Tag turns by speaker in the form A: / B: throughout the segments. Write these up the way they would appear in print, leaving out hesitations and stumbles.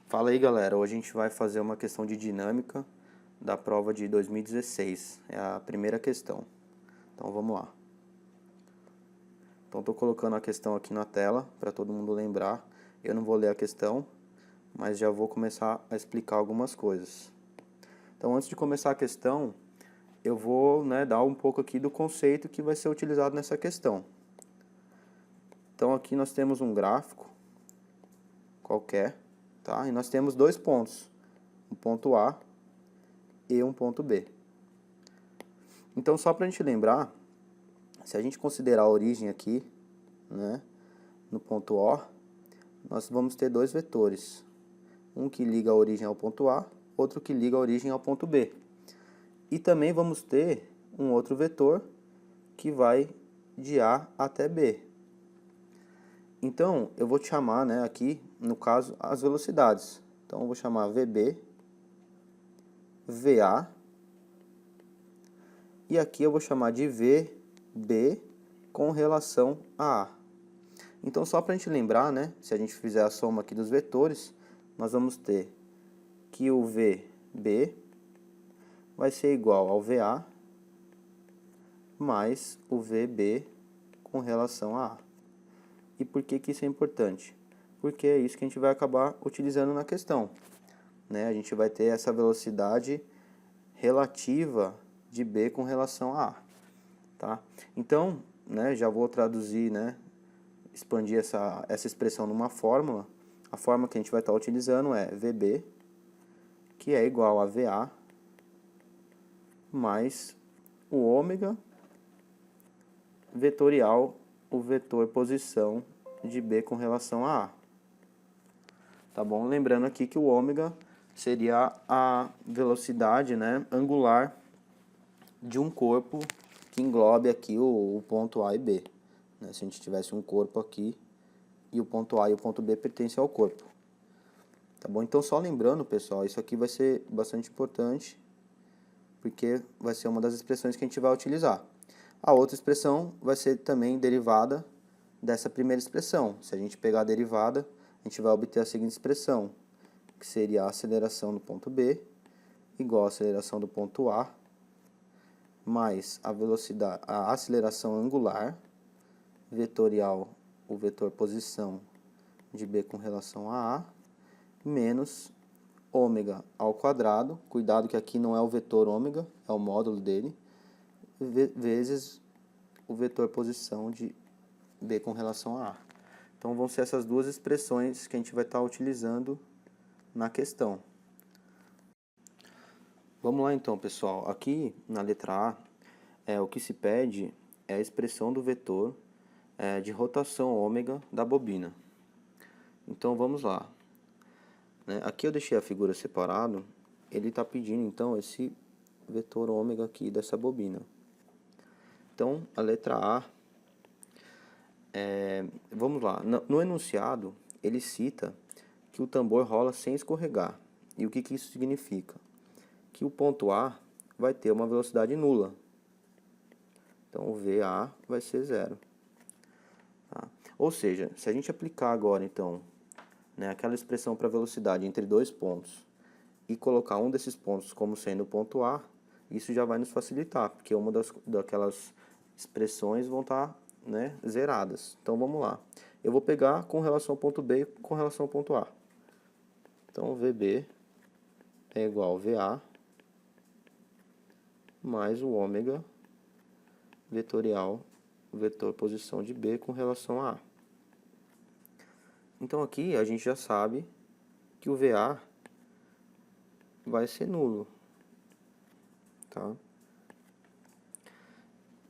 A: Fala aí, galera. Hoje a gente vai fazer uma questão de dinâmica da prova de 2016. É a primeira questão. Então vamos lá. Então estou colocando a questão aqui na tela para todo mundo lembrar. Eu não vou ler a questão, mas já vou começar a explicar algumas coisas. Então antes de começar a questão, eu vou, dar um pouco aqui do conceito que vai ser utilizado nessa questão. Então aqui nós temos um gráfico qualquer, tá? E nós temos dois pontos, um ponto A e um ponto B. Então, só para a gente lembrar, se a gente considerar a origem aqui, no ponto O, nós vamos ter dois vetores. Um que liga a origem ao ponto A, outro que liga a origem ao ponto B. E também vamos ter um outro vetor que vai de A até B. Então, eu vou te chamar, aqui, no caso, as velocidades. Então, eu vou chamar VB, VA, e aqui eu vou chamar de VB com relação a A. Então, só para a gente lembrar, se a gente fizer a soma aqui dos vetores, nós vamos ter que o VB vai ser igual ao VA mais o VB com relação a A. E por que isso é importante? Porque é isso que a gente vai acabar utilizando na questão. A gente vai ter essa velocidade relativa de B com relação a A. Tá? Então, já vou traduzir, expandir essa expressão numa fórmula. A fórmula que a gente vai estar utilizando é VB, que é igual a VA, mais o ômega vetorial, o vetor posição de B com relação a A. Tá bom? Lembrando aqui que o ômega seria a velocidade, angular de um corpo que englobe aqui o ponto A e B. Se a gente tivesse um corpo aqui e o ponto A e o ponto B pertencem ao corpo. Tá bom? Então, só lembrando, pessoal, isso aqui vai ser bastante importante, porque vai ser uma das expressões que a gente vai utilizar. A outra expressão vai ser também derivada dessa primeira expressão. Se a gente pegar a derivada, a gente vai obter a seguinte expressão, que seria a aceleração do ponto B igual a aceleração do ponto A mais a velocidade, a aceleração angular vetorial, o vetor posição de B com relação a A, menos ômega ao quadrado, cuidado que aqui não é o vetor ômega, é o módulo dele, vezes o vetor posição de B com relação a A. Então vão ser essas duas expressões que a gente vai estar utilizando na questão. Vamos lá então, pessoal. Aqui na letra A, o que se pede é a expressão do vetor de rotação ômega da bobina. Então vamos lá. Aqui eu deixei a figura separado, ele está pedindo então esse vetor ômega aqui dessa bobina. Então a letra A, vamos lá, no enunciado ele cita que o tambor rola sem escorregar. E o que isso significa? Que o ponto A vai ter uma velocidade nula. Então o VA vai ser zero. Tá? Ou seja, se a gente aplicar agora então aquela expressão para velocidade entre dois pontos e colocar um desses pontos como sendo o ponto A, isso já vai nos facilitar, porque uma daquelas expressões vão estar zeradas. Então vamos lá. Eu vou pegar com relação ao ponto B e com relação ao ponto A. Então VB é igual a VA mais o ômega vetorial, vetor posição de B com relação a A. Então aqui a gente já sabe que o VA vai ser nulo. Tá?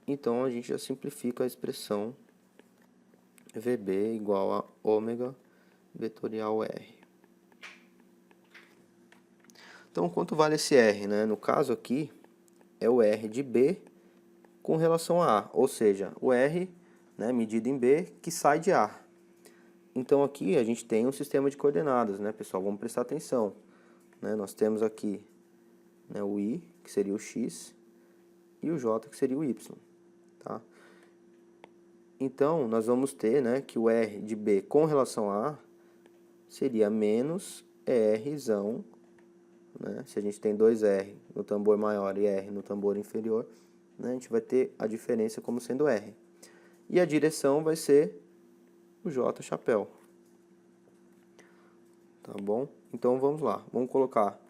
A: Então a gente já simplifica a expressão VB igual a ômega vetorial R. Então quanto vale esse R? No caso aqui é o R de B com relação a A, ou seja, o R medido em B que sai de A. Então aqui a gente tem um sistema de coordenadas, pessoal? Vamos prestar atenção. Nós temos aqui o I, que seria o X, e o J, que seria o Y. Tá? Então, nós vamos ter que o R de B com relação a A seria menos Rzão, né? Se a gente tem 2R no tambor maior e R no tambor inferior, né? A gente vai ter a diferença como sendo R. E a direção vai ser o J chapéu. Tá bom? Então vamos lá. Vamos colocar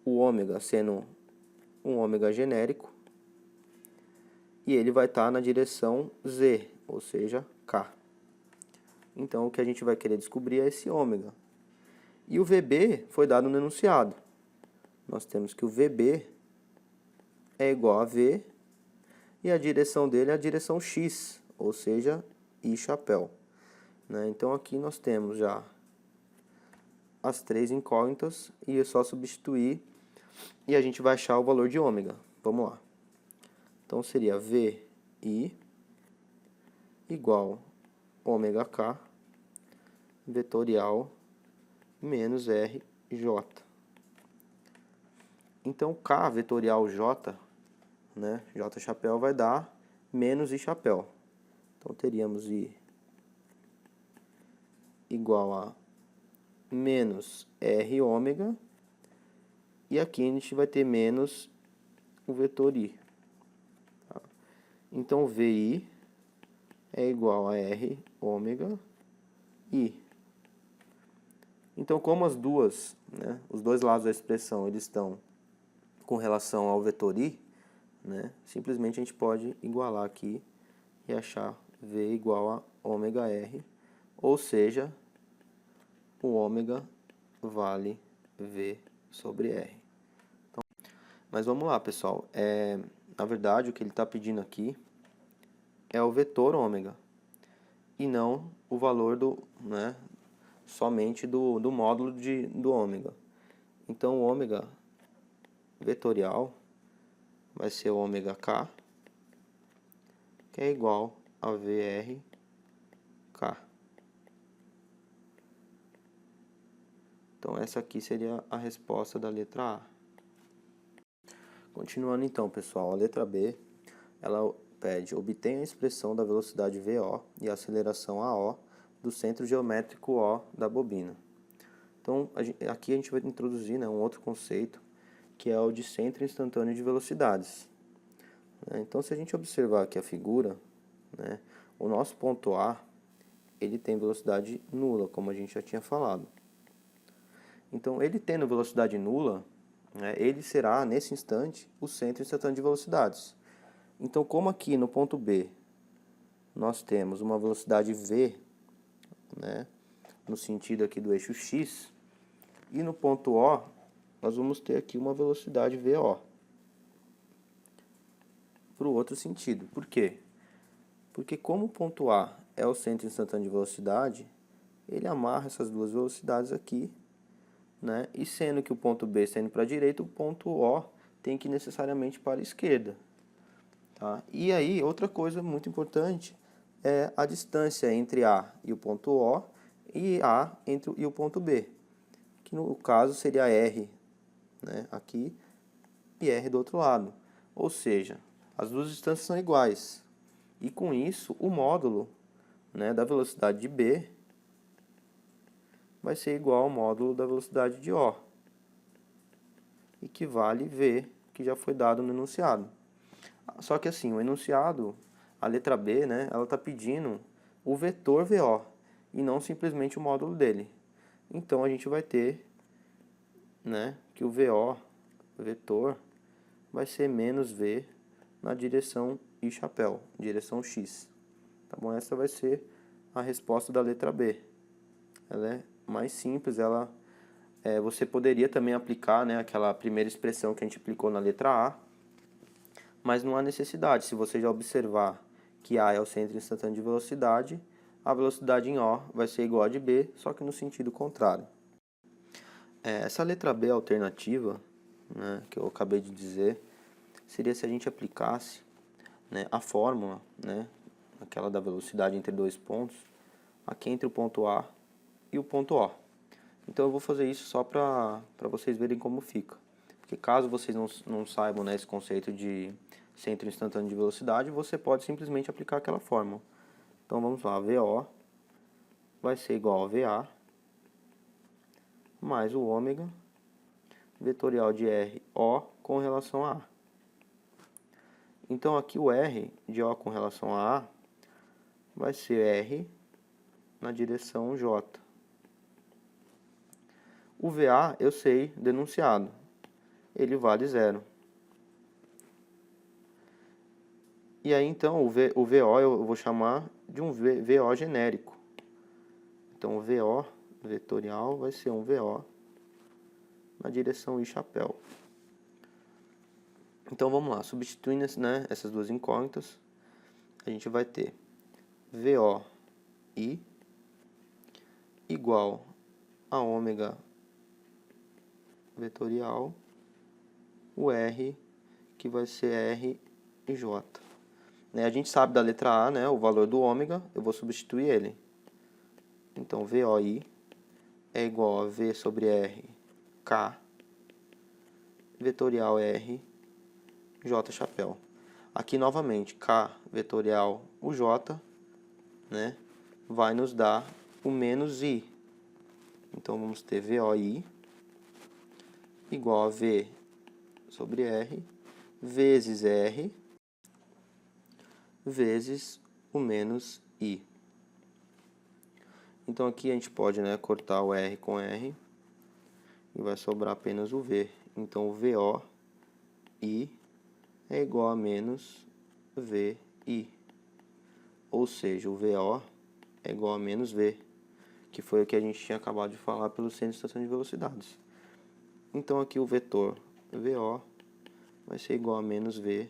A: o ômega sendo um ômega genérico. E ele vai estar na direção Z, ou seja, K. Então o que a gente vai querer descobrir é esse ômega. E o VB foi dado no enunciado. Nós temos que o VB é igual a V e a direção dele é a direção X, ou seja, I chapéu. Né? Então aqui nós temos já as três incógnitas e é só substituir e a gente vai achar o valor de ômega. Vamos lá. Então seria VI igual ômega K vetorial menos RJ. Então K vetorial J, né, J chapéu vai dar menos I chapéu. Então teríamos I igual a menos R ômega. E aqui a gente vai ter menos o vetor I. Tá? Então VI é igual a R ômega I. Então como as duas, né, os dois lados da expressão eles estão com relação ao vetor I, né, simplesmente a gente pode igualar aqui e achar V igual a ômega R, ou seja, o ômega vale V sobre R. Então, mas vamos lá, pessoal. Na verdade, o que ele está pedindo aqui é o vetor ômega e não o valor né, somente do módulo do ômega. Então, o ômega vetorial vai ser o ômega K, que é igual a VRK. Então, essa aqui seria a resposta da letra A. Continuando então, pessoal, a letra B, ela pede, obtenha a expressão da velocidade VO e a aceleração AO do centro geométrico O da bobina. Então, aqui a gente vai introduzir, né, um outro conceito, que é o de centro instantâneo de velocidades. Então, se a gente observar aqui a figura, né, o nosso ponto A, ele tem velocidade nula, como a gente já tinha falado. Então, ele tendo velocidade nula, né, ele será, nesse instante, o centro instantâneo de velocidades. Então, como aqui no ponto B, nós temos uma velocidade V, né, no sentido aqui do eixo X, e no ponto O, nós vamos ter aqui uma velocidade VO. Para o outro sentido. Por quê? Porque como o ponto A é o centro instantâneo de velocidade, ele amarra essas duas velocidades aqui, né? E sendo que o ponto B está indo para a direita, o ponto O tem que ir necessariamente para a esquerda. Tá? E aí, outra coisa muito importante é a distância entre A e o ponto O e A e o ponto B, que no caso seria R, né, aqui e R do outro lado. Ou seja, as duas distâncias são iguais. E com isso, o módulo, né, da velocidade de B vai ser igual ao módulo da velocidade de O, equivale V, que já foi dado no enunciado. Só que assim, o enunciado, a letra B, né, ela está pedindo o vetor VO, e não simplesmente o módulo dele. Então, a gente vai ter, né, que o VO, vetor, vai ser menos V na direção I chapéu, direção X. Tá bom? Essa vai ser a resposta da letra B. Ela é mais simples, você poderia também aplicar, né, aquela primeira expressão que a gente aplicou na letra A, mas não há necessidade. Se você já observar que A é o centro instantâneo de velocidade, a velocidade em O vai ser igual a de B, só que no sentido contrário. Essa letra B alternativa, né, que eu acabei de dizer, seria se a gente aplicasse, né, a fórmula, né, aquela da velocidade entre dois pontos, aqui entre o ponto A e o ponto O. Então eu vou fazer isso só para vocês verem como fica. Porque caso vocês não saibam, né, esse conceito de centro instantâneo de velocidade, você pode simplesmente aplicar aquela fórmula. Então vamos lá, VO vai ser igual a VA mais o ômega vetorial de R, O, com relação a A. Então, aqui o R de O com relação a A vai ser R na direção J. O VA, eu sei, denunciado. Ele vale 0. E aí, então, o VO eu vou chamar de um VO genérico. Então, o VO vetorial vai ser um VO na direção I chapéu. Então, vamos lá. Substituindo, né, essas duas incógnitas, a gente vai ter VOI igual a ômega vetorial, o R, que vai ser R e J. Né, a gente sabe da letra A, né, o valor do ômega, eu vou substituir ele. Então, VOI é igual a V sobre R, K, vetorial R, J chapéu. Aqui, novamente, K vetorial, o J, né, vai nos dar o menos I. Então, vamos ter VOI igual a V sobre R, vezes R, vezes o menos I. Então, aqui a gente pode, né, cortar o R com R e vai sobrar apenas o V. Então, o VOI é igual a menos VI. Ou seja, o VO é igual a menos V, que foi o que a gente tinha acabado de falar pelo centro de estação de velocidades. Então, aqui o vetor VO vai ser igual a menos V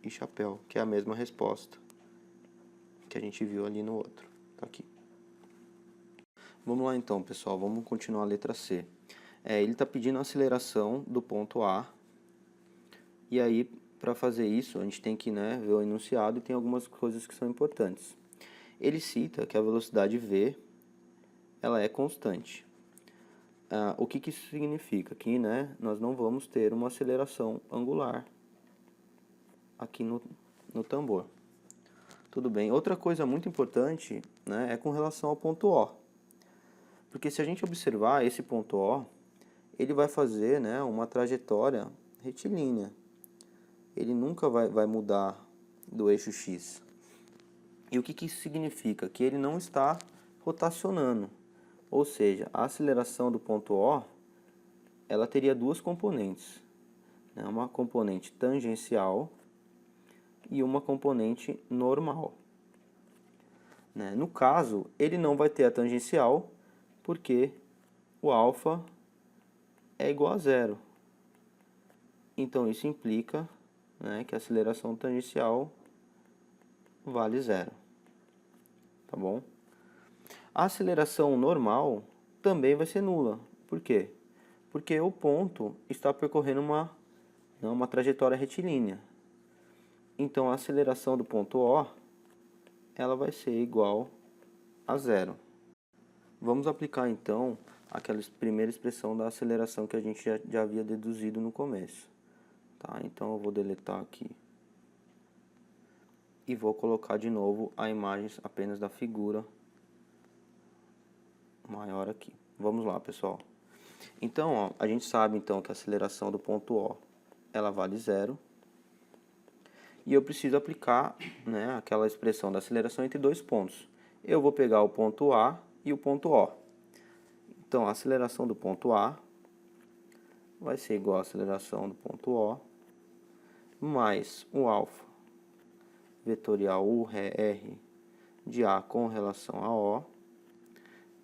A: e chapéu, que é a mesma resposta que a gente viu ali no outro. Tá aqui. Vamos lá então, pessoal, vamos continuar a letra C. Ele está pedindo a aceleração do ponto A, e aí, para fazer isso, a gente tem que, né, ver o enunciado e tem algumas coisas que são importantes. Ele cita que a velocidade V ela é constante. O que isso significa? Que, né, nós não vamos ter uma aceleração angular aqui no tambor. Tudo bem. Outra coisa muito importante, né, é com relação ao ponto O. Porque se a gente observar esse ponto O, ele vai fazer, né, uma trajetória retilínea. Ele nunca vai mudar do eixo X. E o que isso significa? Que ele não está rotacionando. Ou seja, a aceleração do ponto O, ela teria duas componentes, né? Uma componente tangencial e uma componente normal. Né? No caso, ele não vai ter a tangencial porque o alfa é igual a 0. Então, isso implica, né, que a aceleração tangencial vale 0. Tá bom? A aceleração normal também vai ser nula. Por quê? Porque o ponto está percorrendo uma trajetória retilínea. Então, a aceleração do ponto O ela vai ser igual a 0. Vamos aplicar, então, aquela primeira expressão da aceleração que a gente já havia deduzido no começo. Tá? Então, eu vou deletar aqui. E vou colocar de novo a imagem apenas da figura maior aqui. Vamos lá, pessoal. Então, ó, a gente sabe então que a aceleração do ponto O ela vale 0. E eu preciso aplicar, né, aquela expressão da aceleração entre dois pontos. Eu vou pegar o ponto A e o ponto O. Então, a aceleração do ponto A vai ser igual à aceleração do ponto O mais o alfa vetorial R de A com relação a O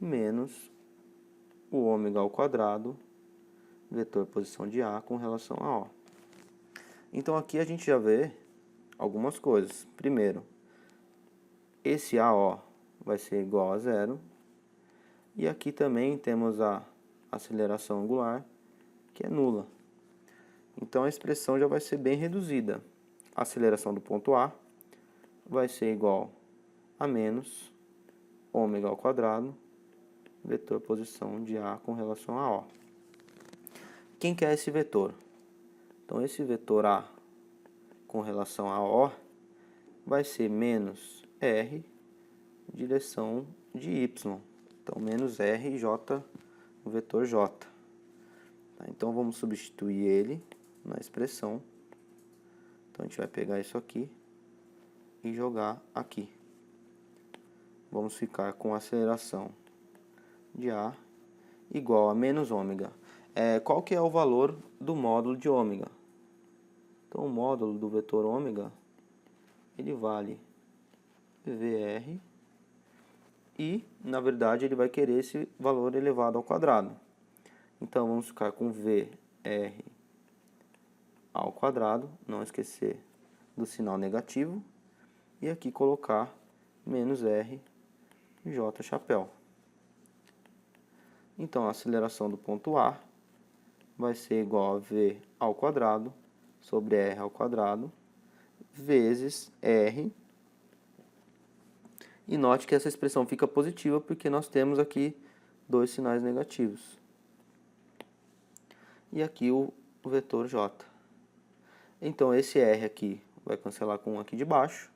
A: menos o ômega ao quadrado vetor posição de A com relação a O. Então, aqui a gente já vê algumas coisas. Primeiro, esse AO vai ser igual a 0. E aqui também temos a aceleração angular, que é nula. Então, a expressão já vai ser bem reduzida. A aceleração do ponto A vai ser igual a menos ômega ao quadrado vetor posição de A com relação a O. Quem que é esse vetor? Então, esse vetor A com relação a O vai ser menos R direção de Y. Então, menos RJ o vetor j. Tá? Então, vamos substituir ele na expressão. Então, a gente vai pegar isso aqui e jogar aqui. Vamos ficar com a aceleração de A igual a menos ômega. Qual que é o valor do módulo de ômega? Então, o módulo do vetor ômega, ele vale VR e, na verdade, ele vai querer esse valor elevado ao quadrado. Então, vamos ficar com VR ao quadrado, não esquecer do sinal negativo, e aqui colocar menos R J chapéu. Então, a aceleração do ponto A vai ser igual a V ao quadrado sobre R ao quadrado vezes R. E note que essa expressão fica positiva porque nós temos aqui dois sinais negativos. E aqui o vetor J. Então, esse R aqui vai cancelar com 1 aqui de baixo.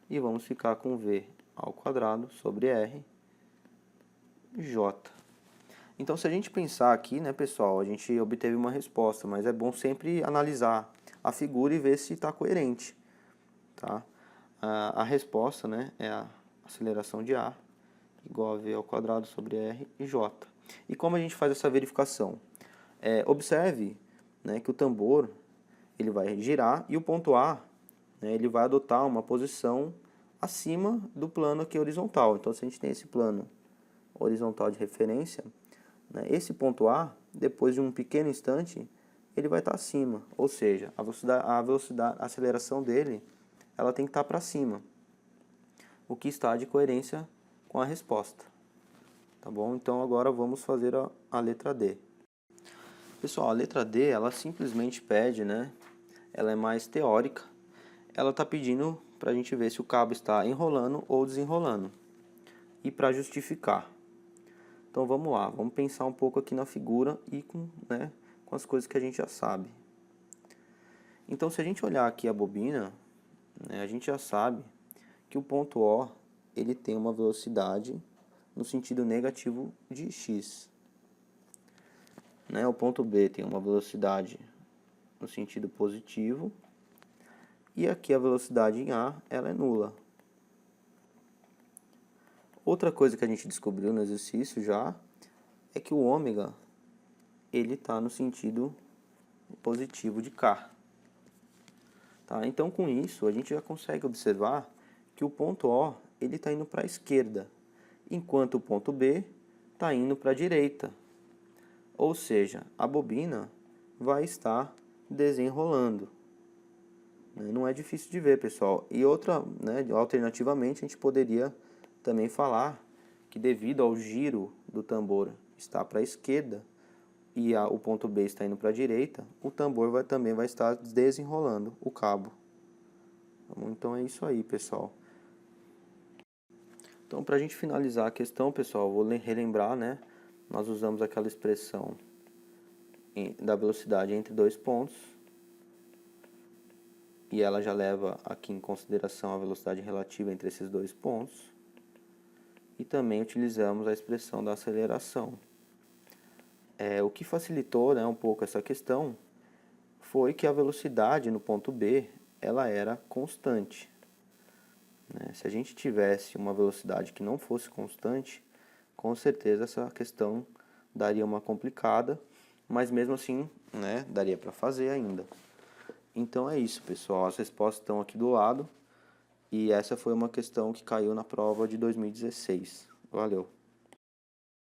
A: E vamos ficar com V ao quadrado sobre R J. Então, se a gente pensar aqui, né, pessoal, a gente obteve uma resposta, mas é bom sempre analisar a figura e ver se está coerente. Tá? A resposta, né, é a aceleração de A igual a V ao quadrado sobre R e J. E como a gente faz essa verificação? Observe, né, que o tambor ele vai girar e o ponto A, né, ele vai adotar uma posição acima do plano aqui horizontal. Então, se a gente tem esse plano horizontal de referência, né, esse ponto A, depois de um pequeno instante, ele vai estar acima. Ou seja, a aceleração dele ela tem que estar para cima, o que está de coerência com a resposta. Tá bom? Então, agora vamos fazer a letra D. Pessoal, a letra D, ela simplesmente pede, né? Ela é mais teórica. Ela está pedindo para a gente ver se o cabo está enrolando ou desenrolando. E para justificar. Então, vamos lá. Vamos pensar um pouco aqui na figura e com as coisas que a gente já sabe. Então, se a gente olhar aqui a bobina, né, a gente já sabe que o ponto O ele tem uma velocidade no sentido negativo de x. Né, o ponto B tem uma velocidade no sentido positivo. E aqui a velocidade em A ela é nula. Outra coisa que a gente descobriu no exercício já é que o ômega ele está no sentido positivo de K. Tá? Então, com isso, a gente já consegue observar que o ponto O ele está indo para a esquerda, enquanto o ponto B está indo para a direita. Ou seja, a bobina vai estar desenrolando. Não é difícil de ver, pessoal. E outra, alternativamente, a gente poderia também falar que devido ao giro do tambor estar para a esquerda e o ponto B está indo para a direita, o tambor também vai estar desenrolando o cabo. Então é isso aí, pessoal. Então, para a gente finalizar a questão, pessoal, vou relembrar, né? Nós usamos aquela expressão da velocidade entre dois pontos. E ela já leva aqui em consideração a velocidade relativa entre esses dois pontos. E também utilizamos a expressão da aceleração. O que facilitou, né, um pouco essa questão foi que a velocidade no ponto B ela era constante. Se a gente tivesse uma velocidade que não fosse constante, com certeza essa questão daria uma complicada, mas mesmo assim, né, daria para fazer ainda. Então é isso, pessoal. As respostas estão aqui do lado. E essa foi uma questão que caiu na prova de 2016. Valeu!